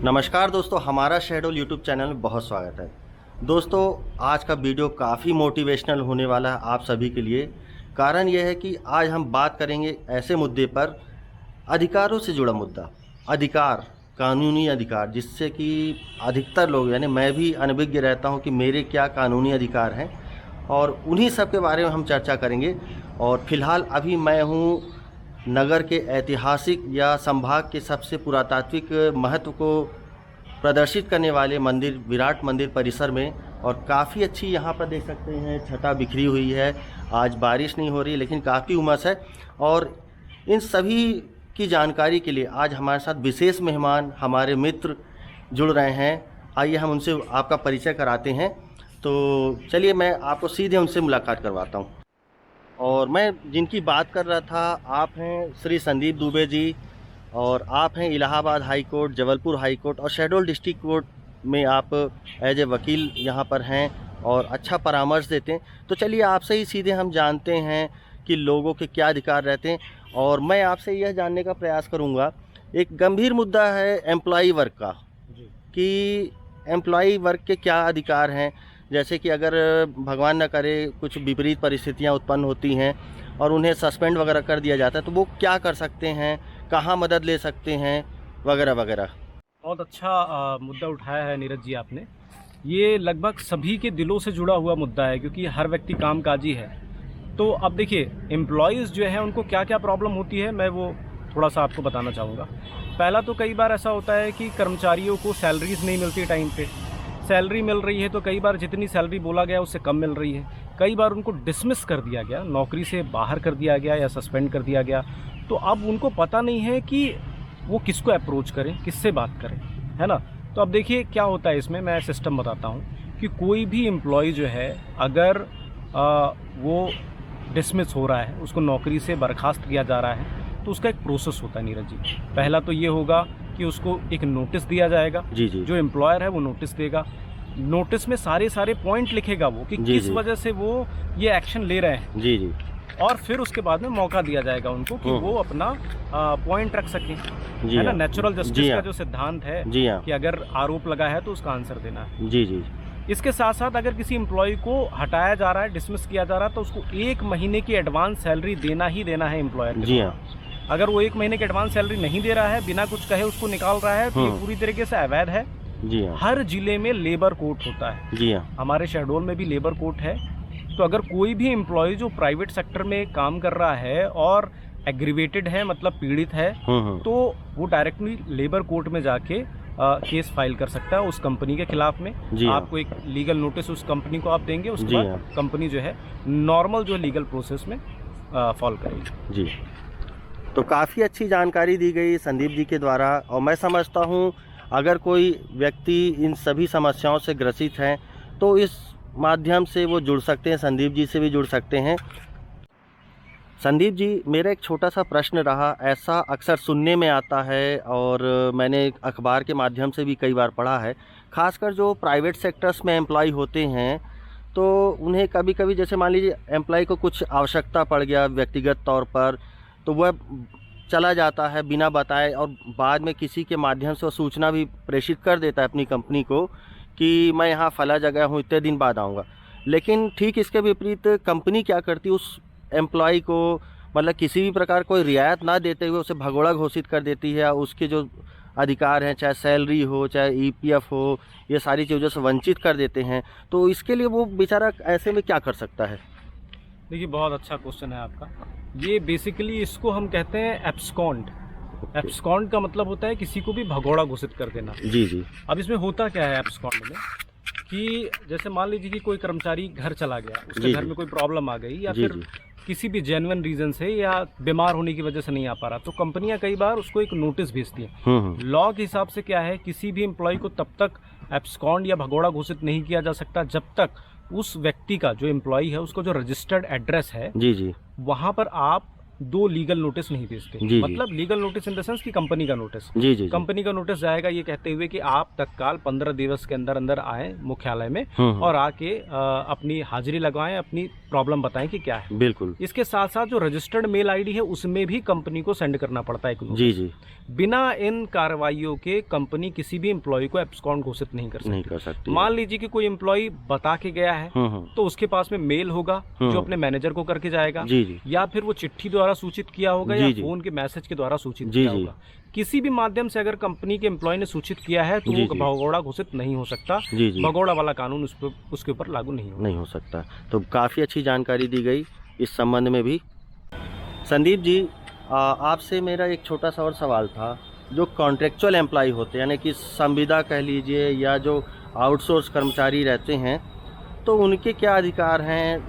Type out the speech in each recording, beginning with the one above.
नमस्कार दोस्तों, हमारा शहडोल यूट्यूब चैनल में बहुत स्वागत है। दोस्तों, आज का वीडियो काफ़ी मोटिवेशनल होने वाला है आप सभी के लिए। कारण यह है कि आज हम बात करेंगे ऐसे मुद्दे पर, अधिकारों से जुड़ा मुद्दा, अधिकार, कानूनी अधिकार, जिससे कि अधिकतर लोग यानी मैं भी अनभिज्ञ रहता हूं कि मेरे क्या कानूनी अधिकार हैं, और उन्हीं सब के बारे में हम चर्चा करेंगे। और फिलहाल अभी मैं हूं नगर के ऐतिहासिक या संभाग के सबसे पुरातात्विक महत्व को प्रदर्शित करने वाले मंदिर, विराट मंदिर परिसर में। और काफ़ी अच्छी यहाँ पर देख सकते हैं छटा बिखरी हुई है। आज बारिश नहीं हो रही लेकिन काफ़ी उमस है। और इन सभी की जानकारी के लिए आज हमारे साथ विशेष मेहमान, हमारे मित्र जुड़ रहे हैं। आइए हम उनसे आपका परिचय कराते हैं। तो चलिए मैं आपको सीधे उनसे मुलाकात करवाता हूँ। और मैं जिनकी बात कर रहा था, आप हैं श्री संदीप दुबे जी, और आप हैं Allahabad high court, Jabalpur high court और शहडोल डिस्ट्रिक्ट कोर्ट में आप एज ए वकील यहाँ पर हैं और अच्छा परामर्श देते हैं। तो चलिए आपसे ही सीधे हम जानते हैं कि लोगों के क्या अधिकार रहते हैं। और मैं आपसे यह जानने का प्रयास करूँगा, एक गंभीर मुद्दा है एम्प्लॉई वर्क का, कि एम्प्लॉई वर्क के क्या अधिकार हैं। जैसे कि अगर भगवान न करे कुछ विपरीत परिस्थितियां उत्पन्न होती हैं और उन्हें सस्पेंड वगैरह कर दिया जाता है, तो वो क्या कर सकते हैं, कहां मदद ले सकते हैं, वगैरह वगैरह। बहुत अच्छा मुद्दा उठाया है नीरज जी आपने। ये लगभग सभी के दिलों से जुड़ा हुआ मुद्दा है, क्योंकि हर व्यक्ति कामकाजी है। तो अब देखिए, एम्प्लॉयज़ जो है उनको क्या क्या प्रॉब्लम होती है, मैं वो थोड़ा सा आपको बताना चाहूँगा। पहला तो कई बार ऐसा होता है कि कर्मचारियों को सैलरीज नहीं मिलती टाइम पे। सैलरी मिल रही है तो कई बार जितनी सैलरी बोला गया उससे कम मिल रही है। कई बार उनको डिसमिस कर दिया गया, नौकरी से बाहर कर दिया गया या सस्पेंड कर दिया गया। तो अब उनको पता नहीं है कि वो किसको अप्रोच करें, किससे बात करें, है ना। तो अब देखिए क्या होता है इसमें, मैं सिस्टम बताता हूँ कि कोई भी एम्प्लॉय जो है, अगर वो डिसमिस हो रहा है, उसको नौकरी से बर्खास्त किया जा रहा है, तो उसका एक प्रोसेस होता है नीरज जी। पहला तो ये होगा कि उसको एक नोटिस दिया जाएगा। जी जी। जो एम्प्लॉयर है वो नोटिस देगा। नोटिस में सारे पॉइंट लिखेगा वो कि किस वजह से वो ये एक्शन ले रहे हैं। जी जी। और फिर उसके बाद में मौका दिया जाएगा उनको कि वो अपना पॉइंट रख सकें, है ना। नेचुरल जस्टिस का जो सिद्धांत है कि अगर आरोप लगा है तो उसका आंसर देना है। जी जी। इसके साथ साथ अगर किसी एम्प्लॉय को हटाया जा रहा है, डिसमिस किया जा रहा है, तो उसको 1 महीने की एडवांस सैलरी देना ही देना है एम्प्लॉयर को। जी हाँ। अगर वो 1 महीने की एडवांस सैलरी नहीं दे रहा है, बिना कुछ कहे उसको निकाल रहा है, तो ये पूरी तरीके से अवैध है। जी हाँ। हर जिले में लेबर कोर्ट होता है। जी हाँ। हमारे शहडोल में भी लेबर कोर्ट है। तो अगर कोई भी एम्प्लॉय जो प्राइवेट सेक्टर में काम कर रहा है और एग्रीवेटेड है, मतलब पीड़ित है, तो वो डायरेक्टली लेबर कोर्ट में जाके केस फाइल कर सकता है उस कंपनी के खिलाफ में। आपको एक लीगल नोटिस उस कंपनी को आप देंगे, उसके बाद कंपनी जो है नॉर्मल जो लीगल प्रोसेस में फॉलो करेगी। जी। तो काफ़ी अच्छी जानकारी दी गई संदीप जी के द्वारा। और मैं समझता हूँ अगर कोई व्यक्ति इन सभी समस्याओं से ग्रसित हैं तो इस माध्यम से वो जुड़ सकते हैं, संदीप जी से भी जुड़ सकते हैं। संदीप जी, मेरा एक छोटा सा प्रश्न रहा, ऐसा अक्सर सुनने में आता है और मैंने अखबार के माध्यम से भी कई बार पढ़ा है, खासकर जो प्राइवेट सेक्टर्स में एम्प्लॉय होते हैं, तो उन्हें कभी कभी, जैसे मान लीजिए एम्प्लॉय को कुछ आवश्यकता पड़ गया व्यक्तिगत तौर पर, तो वह चला जाता है बिना बताए, और बाद में किसी के माध्यम से वो सूचना भी प्रेषित कर देता है अपनी कंपनी को कि मैं यहाँ फला जगह हूँ, इतने दिन बाद आऊँगा। लेकिन ठीक इसके विपरीत कंपनी क्या करती है, उस एम्प्लॉय को मतलब किसी भी प्रकार कोई रियायत ना देते हुए उसे भगोड़ा घोषित कर देती है। उसके जो अधिकार हैं, चाहे सैलरी हो, चाहे ईपीएफ हो, ये सारी चीज़ों से वंचित कर देते हैं। तो इसके लिए वो बेचारा ऐसे में क्या कर सकता है? देखिए, बहुत अच्छा क्वेश्चन है आपका। ये बेसिकली इसको हम कहते हैं एब्सकॉन्ड। एब्सकॉन्ड का मतलब होता है किसी को भी भगोड़ा घोषित कर देना। जी जी। अब इसमें होता क्या है एब्सकॉन्ड में, कि जैसे मान लीजिए कि कोई कर्मचारी घर चला गया, उसके घर में कोई प्रॉब्लम आ गई, या फिर किसी भी जेन्युइन रीजन से या बीमार होने की वजह से नहीं आ पा रहा, तो कंपनियां कई बार उसको एक नोटिस भेजती हैं। लॉ के हिसाब से क्या है, किसी भी एम्प्लॉय को तब तक एब्सकॉन्ड या भगोड़ा घोषित नहीं किया जा सकता जब तक उस व्यक्ति का, जो एम्प्लॉय है, उसको जो रजिस्टर्ड एड्रेस है, जी जी, वहाँ पर आप 2 लीगल नोटिस नहीं भेजते। जी, जी। मतलब legal notice in the sense कि कंपनी का नोटिस। जी, जी, जी। कंपनी का नोटिस जाएगा ये कहते हुए कि आप तत्काल 15 दिवस के अंदर अंदर आए मुख्यालय में और आके अपनी हाजिरी लगवाएं, अपनी प्रॉब्लम बताएं कि क्या है। बिल्कुल। इसके साथ साथ जो रजिस्टर्ड मेल आईडी है उसमें भी कंपनी को सेंड करना पड़ता है एक नोटिस। जी, जी। बिना इन कार्रवाइयों के कंपनी किसी भी एम्प्लॉय को एब्सकॉन्ड घोषित नहीं कर सकती। मान लीजिए कि कोई एम्प्लॉय बता के गया है तो उसके पास में मेल होगा जो अपने मैनेजर को करके जाएगा, जी, जी। या फिर वो चिट्ठी द्वारा सूचित किया होगा, जी, या जी। फोन के मैसेज के द्वारा सूचित जी, किया जी। होगा। किसी भी माध्यम से अगर कंपनी के एम्प्लॉय ने सूचित किया है तो जी, वो जी। भगौड़ा घोषित नहीं हो सकता। जी, जी। भगौड़ा वाला कानून उसके ऊपर लागू नहीं हो सकता। तो काफ़ी अच्छी जानकारी दी गई इस संबंध में भी। संदीप जी, आपसे मेरा एक छोटा सा और सवाल था। जो कॉन्ट्रेक्चुअल एम्प्लॉय होते हैं, यानी कि संविदा कह लीजिए, या जो आउटसोर्स कर्मचारी रहते हैं, तो उनके क्या अधिकार हैं,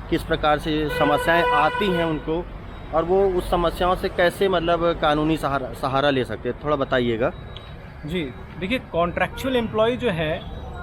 किस प्रकार से समस्याएं आती हैं उनको, और वो उस समस्याओं से कैसे मतलब कानूनी सहारा ले सकते हैं, थोड़ा बताइएगा। जी देखिए, कॉन्ट्रैक्चुअल एम्प्लॉय जो है,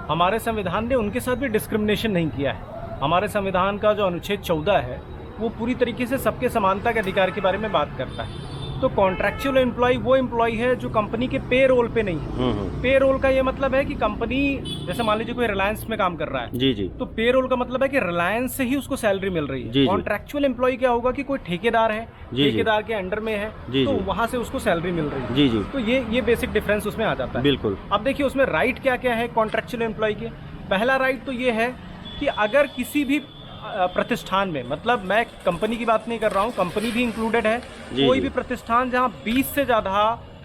हमारे संविधान ने उनके साथ भी डिस्क्रिमिनेशन नहीं किया है। हमारे संविधान का जो अनुच्छेद 14 है वो पूरी तरीके से सबके समानता के अधिकार के बारे में बात करता है। तो कॉन्ट्रैक्चुअल एम्प्लॉय वो एम्प्लॉय है जो कंपनी के पे रोल पे नहीं है। पे रोल का ये मतलब है कि कंपनी, जैसे मान लीजिए कोई रिलायंस में काम कर रहा है, जी, जी। तो पे रोल का मतलब है कि रिलायंस से ही उसको सैलरी मिल रही है। कॉन्ट्रैक्चुअल एम्प्लॉय क्या होगा कि कोई ठेकेदार है, ठेकेदार के अंडर में है, तो वहां से उसको सैलरी मिल रही है। जी, जी। तो ये बेसिक डिफरेंस उसमें आ जाता है। बिल्कुल। अब देखिए उसमें राइट क्या क्या है कॉन्ट्रैक्चुअल एम्प्लॉय के। पहला राइट तो ये है कि अगर किसी भी प्रतिष्ठान में, मतलब मैं कंपनी की बात नहीं कर रहा हूँ, कंपनी भी इंक्लूडेड है, कोई भी प्रतिष्ठान जहाँ 20 से ज्यादा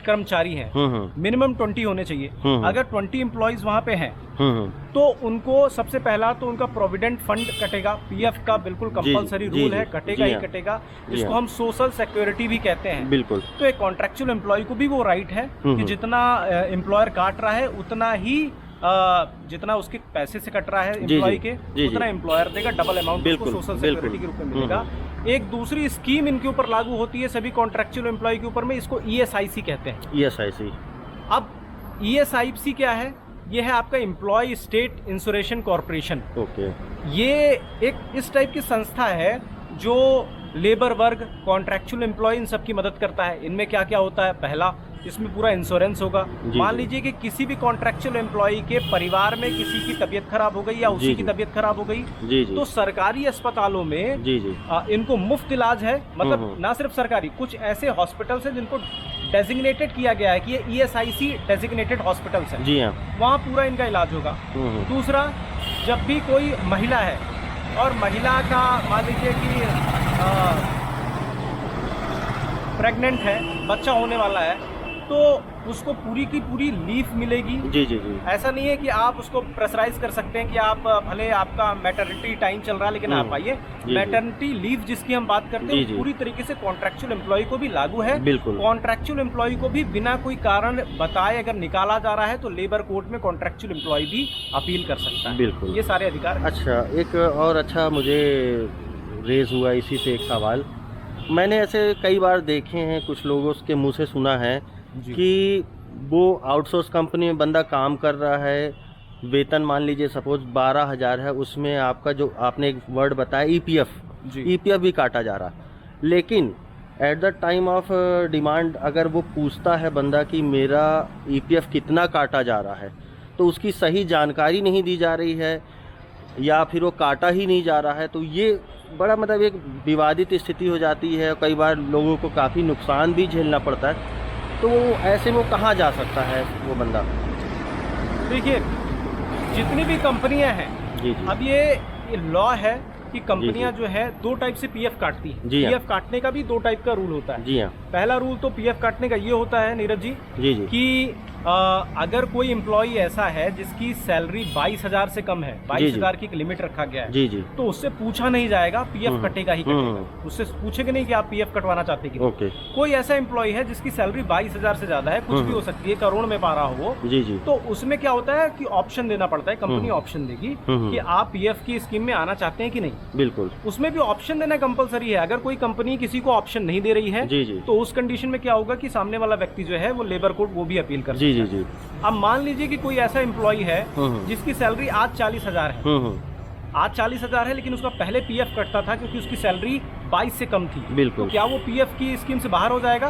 कर्मचारी हैं, मिनिमम 20 होने चाहिए। अगर 20 एम्प्लॉइज वहाँ पे हैं तो उनको सबसे पहला तो उनका प्रोविडेंट फंड कटेगा, पीएफ का बिल्कुल कंपलसरी रूल है, कटेगा ही कटेगा, जिसको हम सोशल सिक्योरिटी भी कहते हैं। बिल्कुल। तो एक कॉन्ट्रैक्चुअल एम्प्लॉय को भी वो राइट है कि जितना एम्प्लॉयर काट रहा है उतना ही जितना उसके पैसे से कट रहा है एम्प्लॉय के, उतना एम्प्लॉयर देगा, डबल अमाउंट उसको सोशल सिक्योरिटी के रूप में मिलेगा। एक दूसरी स्कीम इनके ऊपर लागू होती है सभी कॉन्ट्रैक्चुअल एम्प्लॉय के ऊपर में, इसको ईएसआईसी कहते हैं। ईएसआईसी। अब ईएसआईसी क्या है? ये है आपका employ state insurance corporation. Okay. ये एक इस टाइप की संस्था है जो लेबर वर्ग, कॉन्ट्रैक्चुअल एम्प्लॉय, इन सब की मदद करता है। इनमें क्या क्या होता है? पहला, इसमें पूरा इंश्योरेंस होगा। मान लीजिए कि किसी भी कॉन्ट्रैक्चुअल एम्प्लॉय के परिवार में किसी की तबीयत खराब हो गई या उसी की तबीयत खराब हो गई, तो सरकारी अस्पतालों में इनको मुफ्त इलाज है। मतलब ना सिर्फ सरकारी, कुछ ऐसे हॉस्पिटल्स हैं जिनको डेजिग्नेटेड किया गया है कि ये ईएसआईसी डेजिग्नेटेड हॉस्पिटल्स हैं, जी हाँ, वहाँ पूरा इनका इलाज होगा। दूसरा, जब भी कोई महिला है और महिला का मान लीजिए कि प्रेग्नेंट है, बच्चा होने वाला है, तो उसको पूरी की पूरी लीव मिलेगी। जी जी जी। ऐसा नहीं है कि आप उसको प्रेशराइज कर सकते हैं कि आप भले आपका मैटरनिटी टाइम चल रहा है लेकिन आप आइए। मैटरनिटी लीव जिसकी हम बात करते हैं पूरी तरीके से कॉन्ट्रैक्चुअल एम्प्लॉय को भी लागू है। बिल्कुल। कॉन्ट्रैक्चुअल एम्प्लॉय को भी बिना कोई कारण बताए अगर निकाला जा रहा है तो लेबर कोर्ट में कॉन्ट्रैक्चुअल एम्प्लॉय भी अपील कर सकता है। बिल्कुल, ये सारे अधिकार। अच्छा, एक और अच्छा मुझे रेज हुआ इसी से एक सवाल। मैंने ऐसे कई बार देखे हैं, कुछ लोगों के मुँह से सुना है कि वो आउटसोर्स कंपनी में बंदा काम कर रहा है, वेतन मान लीजिए सपोज 12,000 है, उसमें आपका जो आपने एक वर्ड बताया ईपीएफ भी काटा जा रहा, लेकिन at the time of demand अगर वो पूछता है बंदा कि मेरा ईपीएफ कितना काटा जा रहा है, तो उसकी सही जानकारी नहीं दी जा रही है या फिर वो काटा ही नहीं जा रहा है, तो ये बड़ा मतलब एक विवादित स्थिति हो जाती है। कई बार लोगों को काफ़ी नुकसान भी झेलना पड़ता है। तो ऐसे में कहाँ जा सकता है वो बंदा? देखिए, जितनी भी कंपनियां हैं, अब ये लॉ है कि कंपनियां जो है दो टाइप से पीएफ काटती हैं। पीएफ काटने का भी दो टाइप का रूल होता है। जी हाँ। पहला रूल तो पीएफ काटने का ये होता है नीरज जी, कि अगर कोई एम्प्लॉय ऐसा है जिसकी सैलरी 22,000 से कम है, 22,000 की एक लिमिट रखा गया है, तो उससे पूछा नहीं जाएगा, पीएफ कटेगा ही कटेगा। उससे पूछेगा नहीं कि आप पीएफ कटवाना चाहते कि नहीं। कोई ऐसा एम्प्लॉय है जिसकी सैलरी 22,000 से ज्यादा है, कुछ भी हो सकती है, करोड़ में पा रहा हो वो, तो उसमें क्या होता है कि ऑप्शन देना पड़ता है। कंपनी ऑप्शन देगी कि आप पीएफ की स्कीम में आना चाहते हैं कि नहीं। बिल्कुल, उसमें भी ऑप्शन देना कंपलसरी है। अगर कोई कंपनी किसी को ऑप्शन नहीं दे रही है तो उस कंडीशन में क्या होगा कि सामने वाला व्यक्ति जो है वो लेबर कोर्ट वो भी अपील कर सकता है। अब मान लीजिए कि कोई ऐसा एम्प्लॉय है जिसकी सैलरी आज 40,000 है, आज 40,000 है, लेकिन उसका पहले पीएफ कटता था क्योंकि उसकी सैलरी 22 से कम थी, बिल्कुल। तो क्या वो पीएफ की स्कीम से बाहर हो जाएगा?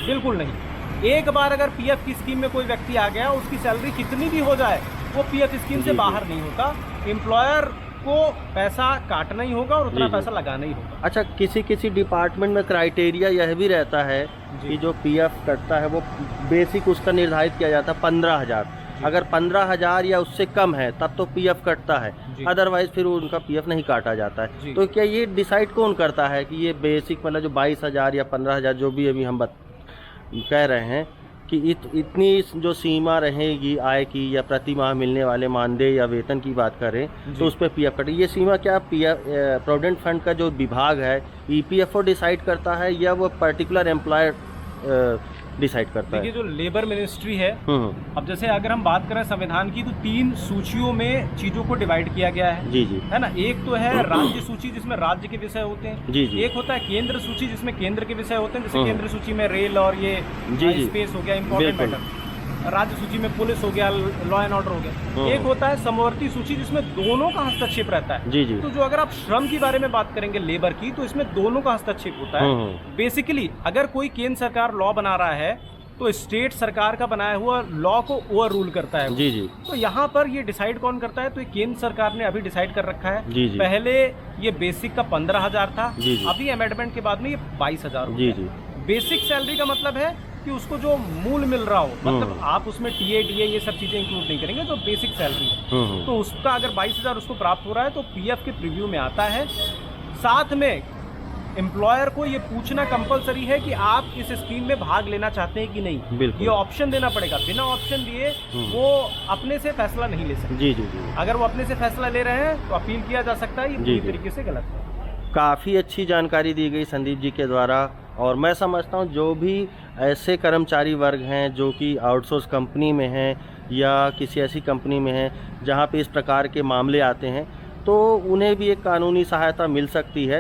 बिल्कुल नहीं। एक बार अगर पीएफ की स्कीम में कोई व्यक्ति आ गया, उसकी सैलरी कितनी भी हो जाए, वो पीएफ स्कीम से बाहर नहीं होता। एम्प्लॉयर को पैसा काटना ही होगा और उतना पैसा लगाना ही होगा। अच्छा, किसी किसी डिपार्टमेंट में क्राइटेरिया यह भी रहता है कि जो पीएफ कटता है वो बेसिक उसका निर्धारित किया जाता है 15,000। अगर 15,000 या उससे कम है तब तो पीएफ कटता है, अदरवाइज फिर उनका पीएफ नहीं काटा जाता है। तो क्या ये डिसाइड कौन करता है कि ये बेसिक मतलब जो 22,000 या 15,000 जो भी अभी हम कह रहे हैं कि इतनी जो सीमा रहेगी आय की या प्रति माह मिलने वाले मानदेय या वेतन की बात करें तो उस पर पीएफ कटे, ये सीमा क्या पीएफ प्रोविडेंट फंड का जो विभाग है ईपीएफओ डिसाइड करता है या वो पर्टिकुलर एम्प्लॉयर डिसाइड करता है? देखिए, जो लेबर मिनिस्ट्री है, अब जैसे अगर हम बात करें संविधान की, तो 3 सूचियों में चीजों को डिवाइड किया गया है। जी जी, है ना। एक तो है राज्य सूची जिसमें राज्य के विषय होते हैं। जी जी। एक होता है केंद्र सूची जिसमें केंद्र के विषय होते हैं, जैसे केंद्र सूची में रेल और ये स्पेस हो गया, इम्पोर्टेंट मैटर। राज्य सूची में पुलिस हो गया, लॉ एंड ऑर्डर हो गया। एक होता है समवर्ती सूची जिसमें दोनों का हस्तक्षेप रहता है। जी जी। तो जो अगर आप श्रम के बारे में बात करेंगे, लेबर की, तो इसमें दोनों का हस्तक्षेप होता है। बेसिकली अगर कोई केंद्र सरकार लॉ बना रहा है तो स्टेट सरकार का बनाया हुआ लॉ को ओवर रूल करता है। जी जी। तो यहाँ पर ये डिसाइड कौन करता है? तो ये केंद्र सरकार ने अभी डिसाइड कर रखा है। जी जी। पहले ये बेसिक का 15,000 था। जी जी। अभी अमेंडमेंट के बाद में ये 22,000। जी जी। बेसिक सैलरी का मतलब है कि उसको जो मूल मिल रहा हो, मतलब आप उसमें टीए डीए ये सब चीजें इंक्लूड नहीं करेंगे, जो बेसिक सैलरी है, तो उसका अगर 22,000 उसको प्राप्त हो रहा है तो पीएफ के प्रीव्यू में आता है। साथ में एम्प्लॉयर को ये पूछना कंपलसरी है कि आप इस स्कीम में भाग लेना चाहते हैं कि नहीं। ये ऑप्शन देना पड़ेगा। बिना ऑप्शन दिए वो अपने से फैसला नहीं ले सकते। जी जी जी। अगर वो अपने से फैसला ले रहे हैं तो अपील किया जा सकता है। ये पूरी तरीके से गलत है। काफ़ी अच्छी जानकारी दी गई संदीप जी के द्वारा, और मैं समझता हूँ जो भी ऐसे कर्मचारी वर्ग हैं जो कि आउटसोर्स कंपनी में हैं या किसी ऐसी कंपनी में हैं जहाँ पे इस प्रकार के मामले आते हैं, तो उन्हें भी एक कानूनी सहायता मिल सकती है।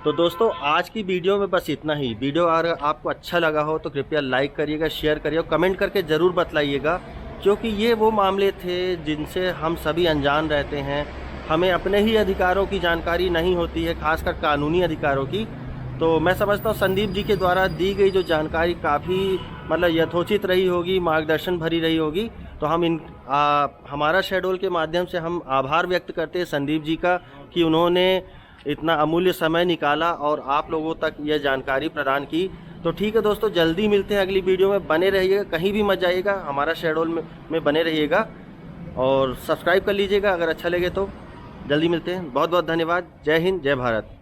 तो दोस्तों, आज की वीडियो में बस इतना ही। वीडियो अगर आपको अच्छा लगा हो तो कृपया लाइक करिएगा, शेयर करिए और कमेंट करके ज़रूर बतलाइएगा, क्योंकि ये वो मामले थे जिनसे हम सभी अनजान रहते हैं। हमें अपने ही अधिकारों की जानकारी नहीं होती है, खासकर कानूनी अधिकारों की। तो मैं समझता हूँ संदीप जी के द्वारा दी गई जो जानकारी काफ़ी मतलब यथोचित रही होगी, मार्गदर्शन भरी रही होगी। तो हम हमारा शेड्यूल के माध्यम से हम आभार व्यक्त करते हैं संदीप जी का कि उन्होंने इतना अमूल्य समय निकाला और आप लोगों तक यह जानकारी प्रदान की। तो ठीक है दोस्तों, जल्दी मिलते हैं अगली वीडियो में। बने रहिएगा, कहीं भी मत जाइएगा, हमारा शेड्यूल में बने रहिएगा और सब्सक्राइब कर लीजिएगा अगर अच्छा लगे तो। जल्दी मिलते हैं। बहुत बहुत धन्यवाद। जय हिंद, जय भारत।